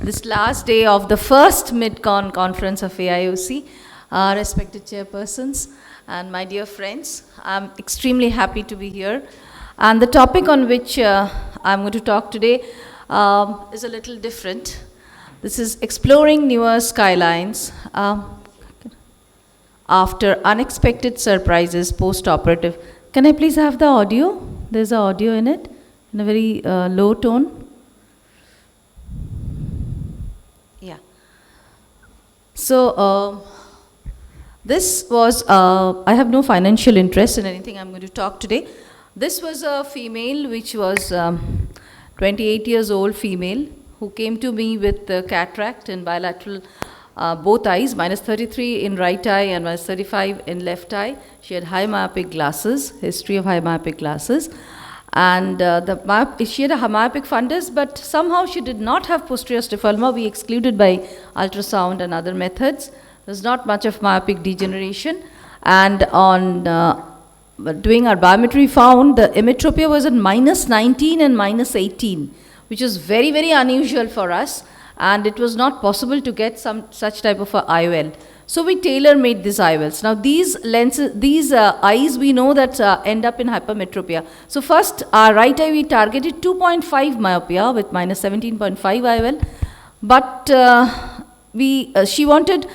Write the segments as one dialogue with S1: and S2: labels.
S1: this last day of the first mid-con conference of AIOC, respected chairpersons and my dear friends. I'm extremely happy to be here. And the topic on which I'm going to talk today is a little different. This is exploring newer skylines after unexpected surprises post-operative. Can I please have the audio? There's an audio in it, in a very low tone. Yeah. So, this was, I have no financial interest in anything I'm going to talk today. This was a female which was 28 years old female who came to me with cataract in bilateral both eyes, -33 in right eye and -35 in left eye. She had high myopic glasses, history of high myopic glasses. And she had a myopic fundus, but somehow she did not have posterior stiff ulna. We excluded by ultrasound and other methods. There's not much of myopic degeneration. And on doing our biometry, found the emetropia was at -19 and -18, which is very, very unusual for us. And it was not possible to get some such type of a IOL. So we tailor-made these IOLs. Now these lenses, these eyes, we know that end up in hypermetropia. So first, our right eye, we targeted 2.5 myopia with -17.5 IOL. But she wanted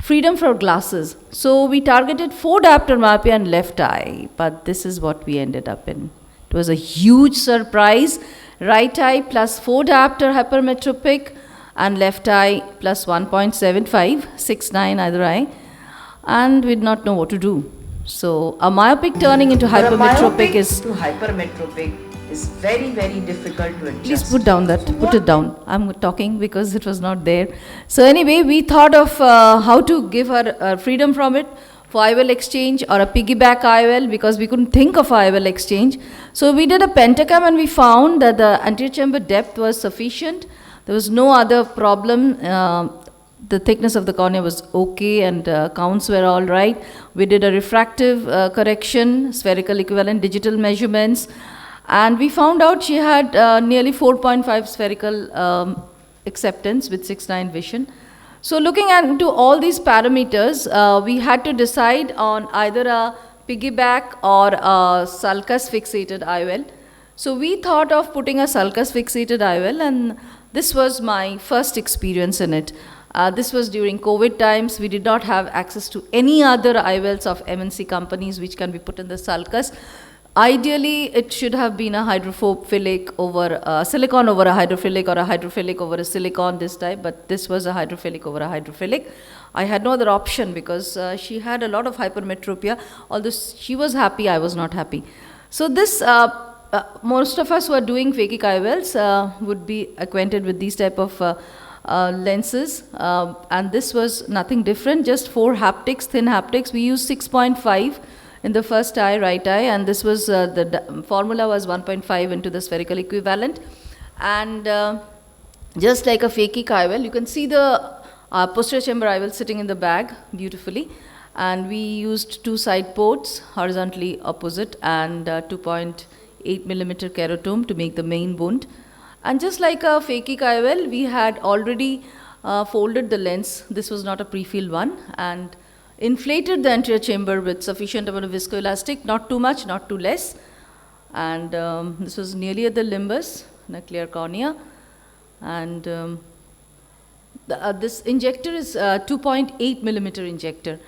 S1: freedom for glasses. So we targeted 4 diopter myopia in left eye. But this is what we ended up in. It was a huge surprise. Right eye plus 4 diopter hypermetropic, and left eye plus 1.75, 6.9 either eye, and we did not know what to do. So a myopic turning into hypermetropic is very, very difficult to adjust. Please put down that, put it down. I'm talking because it was not there. So anyway, we thought of how to give her freedom from it for IOL exchange or a piggyback IOL, because we couldn't think of IOL exchange. So we did a pentacam and we found that the anterior chamber depth was sufficient. There was no other problem. The thickness of the cornea was okay and counts were all right. We did a refractive correction, spherical equivalent, digital measurements, and we found out she had nearly 4.5 spherical acceptance with 6.9 vision. So looking into all these parameters, we had to decide on either a piggyback or a sulcus fixated IOL. So we thought of putting a sulcus fixated IOL, and this was my first experience in it. This was during COVID times. We did not have access to any other IOLs of MNC companies which can be put in the sulcus. Ideally, it should have been a hydrophilic over a silicon over a hydrophilic, or a hydrophilic over a silicon this time, but this was a hydrophilic over a hydrophilic. I had no other option because she had a lot of hypermetropia. Although she was happy, I was not happy. So this, most of us who are doing phakic IOLs would be acquainted with these type of lenses, and this was nothing different, just 4 haptics, thin haptics. We used 6.5 in the first eye, right eye, and this was the formula was 1.5 into the spherical equivalent. And just like a phakic IOL, you can see the posterior chamber IOL sitting in the bag beautifully. And we used 2 side ports horizontally opposite and 2.8 millimeter keratoome to make the main wound. And just like a phakic IOL, we had already folded the lens. This was not a pre-filled one, and inflated the anterior chamber with sufficient amount of viscoelastic, not too much, not too less. And this was nearly at the limbus in a clear cornea. And this injector is 2.8 millimeter injector.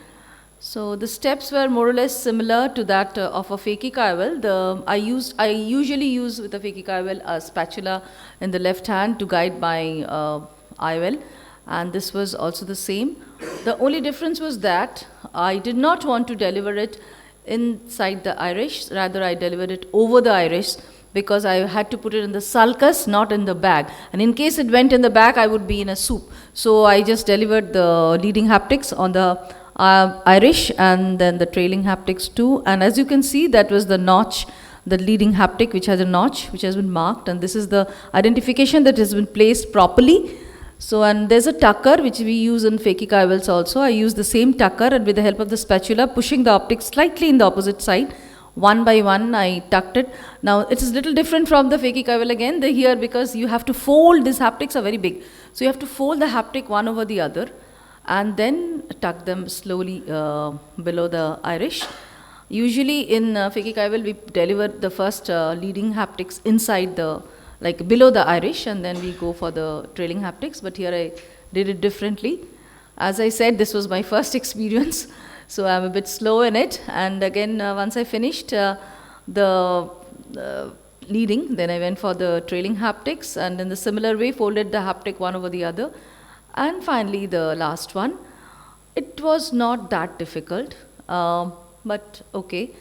S1: So the steps were more or less similar to that of a phakic IOL. I usually use with a phakic IOL a spatula in the left hand to guide my IOL, and this was also the same. The only difference was that I did not want to deliver it inside the iris, rather I delivered it over the iris, because I had to put it in the sulcus, not in the bag. And in case it went in the bag, I would be in a soup. So I just delivered the leading haptics on the iris and then the trailing haptics too. And as you can see, that was the notch, the leading haptic which has a notch which has been marked, and this is the identification that has been placed properly. So, and there's a tucker which we use in phakic IOLs also. I use the same tucker, and with the help of the spatula, pushing the optic slightly in the opposite side. One by one, I tucked it. Now, it is little different from the phakic IOL again. Here, because you have to fold, these haptics are very big. So you have to fold the haptic one over the other and then tuck them slowly below the iris. Usually in phakic IOL, we deliver the first leading haptics inside the, like below the iris, and then we go for the trailing haptics. But here I did it differently. As I said, this was my first experience, so I'm a bit slow in it. And again, once I finished the leading, then I went for the trailing haptics, and in the similar way folded the haptic one over the other. And finally the last one. It was not that difficult, but okay.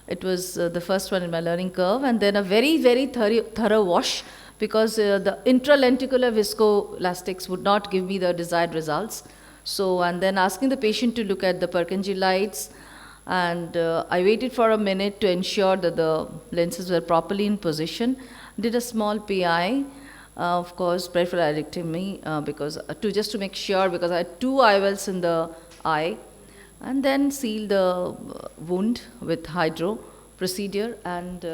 S1: It was the first one in my learning curve, and then a very, very thorough wash, because the intralenticular viscoelastics would not give me the desired results. So, and then asking the patient to look at the Purkinje lights, and I waited for a minute to ensure that the lenses were properly in position. Did a small PI, of course, peripheral iodectomy, because just to make sure, because I had 2 IOLs in the eye, and then seal the wound with hydro procedure, and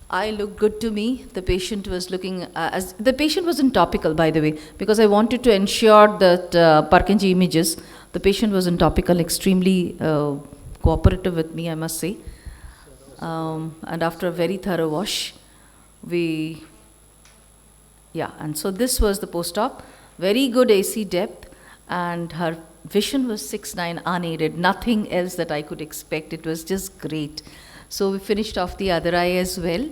S1: eye looked good to me. The patient was looking, as the patient was in topical, by the way, because I wanted to ensure that Purkinje images, the patient was in topical, extremely cooperative with me, I must say. And after a very thorough wash, and so this was the post-op. Very good AC depth, and her vision was 6/9 unaided, nothing else that I could expect. It was just great. So we finished off the other eye as well,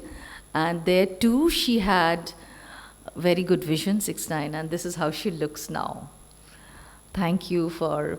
S1: and there too she had very good vision, 6/9, and this is how she looks now. Thank you for